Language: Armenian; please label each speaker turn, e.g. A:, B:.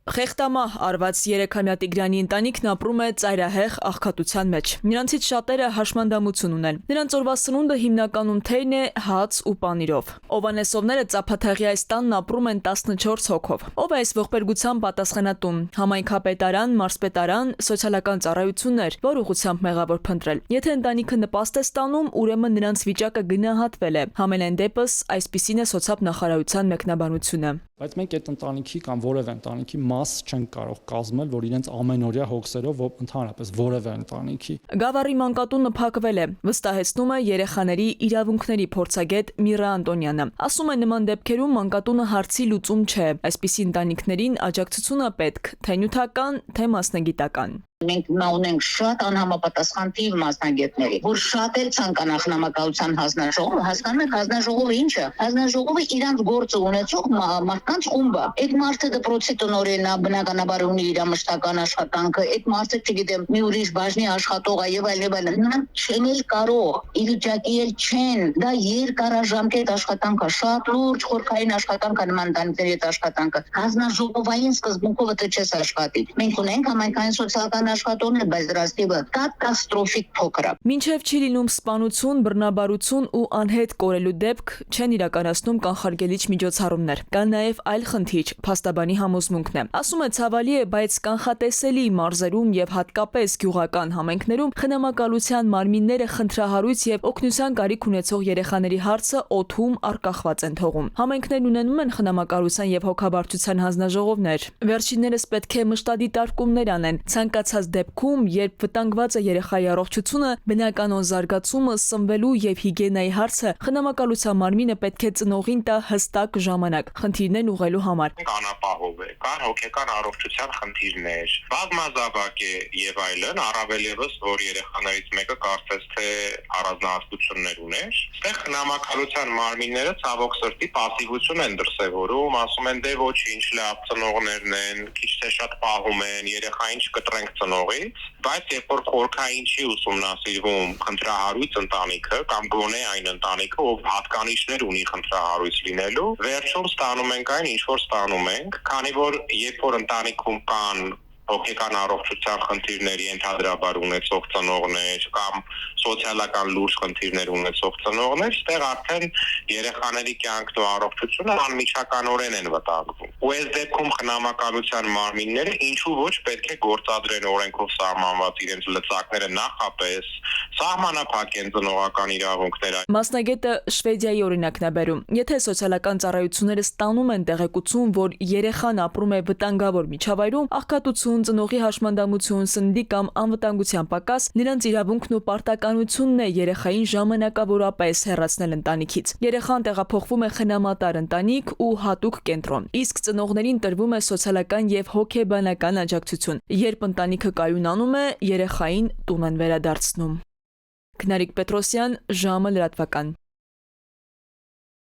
A: Խեղտամահ արված 3-ամյա Տիգրանի ընտանիքն ապրում է ծայրահեղ աղքատության մեջ։ Նրանցից շատերը հաշմանդամություն ունեն։ Նրանց օրվա սնունդը հիմնականում թեյն է, հաց ու պանիրով։ Ովանեսովները Ծափաթաղի այս տանն ապրում են 14 հոգով։ Ով է այս ողբերգության պատասխանատուն։ Համայնքապետարան, մարզպետարան, սոցիալական ծառայություններ, որ ուղղությամբ մեղավոր փնտրել։ Եթե ընտանիքը նպաստ է ստանում, ուրեմն նրանց վիճակը գնահատվել է։ Համենայն դեպս, այսպիսին է սոցիալ-նախարարության մեկնաբանությունը։
B: Բայց մենք այդ ընտանիքի կամ որևէ ընտանիքի մաս չենք կարող կազմել, որ իրենց ամենօրյա հոգսերով ընդհանրապես որևէ ընտանիքի։
A: Գավառի մանկատունը փակվել է, վստահեցնում է երեխաների իրավունքների փորձագետ Միրա Անտոնյանը։ Ասում է, նման դեպքերում մանկատունը հարցի լուծում չէ։ Այսպիսի ընտանիքներին աջակցությունը պետք, թե նյութական, թե մասնագիտական։
C: Մենք ունենք շատ անհամապատասխան թիվ մասնագետների, որ շատ էլ ցանկանա խնամակալության հանձնաժողով, հասկանում եք հանձնաժողովը ինչ է։ Հանձնաժողովը իրանց գործը ունեցող մարդկանց խումբ է։ Այդ մարդը դպրոցի տնօրենն է, բնականաբար ունի իր մշտական աշխատանքը, այդ մարդը, չգիտեմ, մի ուրիշ բաժնի աշխատող է եւ այլն։ Նրանք չեն էլ կարող, ի վիճակի էլ չեն։ Դա երկարաժամկետ աշխատանք է, շատ լուրջ խորքային աշխատանք է նման ընտանիքների հետ աշխատանքը։ Հանձնաժողովային սկզբունքով դեռ չես աշխատի։ Մենք ունենք համայնքային սոցիալական աշխատողներ, բայց դրանց թիվը կատաստրոֆիկ փոքր է։
A: Մինչև չի լինում սպանություն, բռնաբարություն ու անհետ կորելու դեպք, չեն իրականացնում կանխարգելիչ միջոցառումներ։ Կան նաև այլ խնդիր, փաստաբանի համոզմունքն է։ Ասում է, ցավալի է, բայց կանխատեսելի մարզերում եւ հատկապես գյուղական համայնքներում խնամակալության մարմինները խնդրահարույց եւ օգնության կարիք ունեցող երեխաների հարցը օդում արկախված են թողում։ Համայնքներն ունենում են խնամակալության եւ հոգաբարձության հանձնաժողովներ։ Վերջիններս պետք է մշտադիտարկումներ անեն, ցանկացած դեպքում, երբ վտանգված է երեխայի առողջությունը, բնականոն զարգացումը, սնվելու եւ հիգիենայի հարցը, խնամակալության մարմինը պետք է ծնողին տա հստակ ժամանակ խնդիրներն ուղղելու համար։
D: Կանապահով է, կան հոգեկան առողջության խնդիրներ, բազմազավակ է եւ այլն, առավել եւս, որ երեխաներից մեկը կարծես թե առանձնահատկություններ ուներ։ Այստեղ խնամակալության մարմինները ցավոք սրտի пассивություն են դրսևորում, ասում են դե ոչինչ, լավ ծնողներն են, քիչ թե շատ պահում են, երեխային չկտրենք ծնողից, բայց երբ որ խորքային չի ուսումնասիրվում խնդրահարույց ընտանիքը կամ գոնե այն ընտանիքը, ով հատկանիշներ ունի խնդրահարույց լինելու, վերջում ստանում ենք այն, ինչ որ ստանում ենք, քանի որ երբ որ ընտանիքում կան հոգեկան առողջության խնդիրների ենթադրաբար ունեցող ծնողներ կամ սոցիալական լուրջ խնդիրներ ունեցող ծնողներ, այստեղ արդեն երեխաների կյանքն ու առողջությունը անմիջականորեն են վտանգվում։ Ու այս դեպքում խնամակալության մարմինները ինչու ոչ պետք է գործադրեն օրենքով սահմանված իրենց լծակները նախապես, սահմանափակեն ծնողական իրավունքները։
A: Մասնագետը Շվեդիայի օրինակն է բերում։ Եթե սոցիալական ծառայությունները ստանում են տեղեկություն, որ երեխան ապրում է վտանգավոր միջավայրում, աղքատություն, ծնողի հաշմանդամություն, սննդի կամ անվտանգության պակաս, նրանց իրավունքն ու պարտականությունն է երեխային ժամանակավորապես հեռացնել ընտանիքից։ Երեխան տեղափոխվում է խնամատար ընտանիք ու հատուկ կենտրոն, իսկ ծնողներին տրվում է սոցիալական եւ հոգեբանական աջակցություն։ Երբ ընտանիքը կայունանում է, երեխային տուն են վերադարձնում։ Քնարիկ Պետրոսյան, ժամը լրատվական։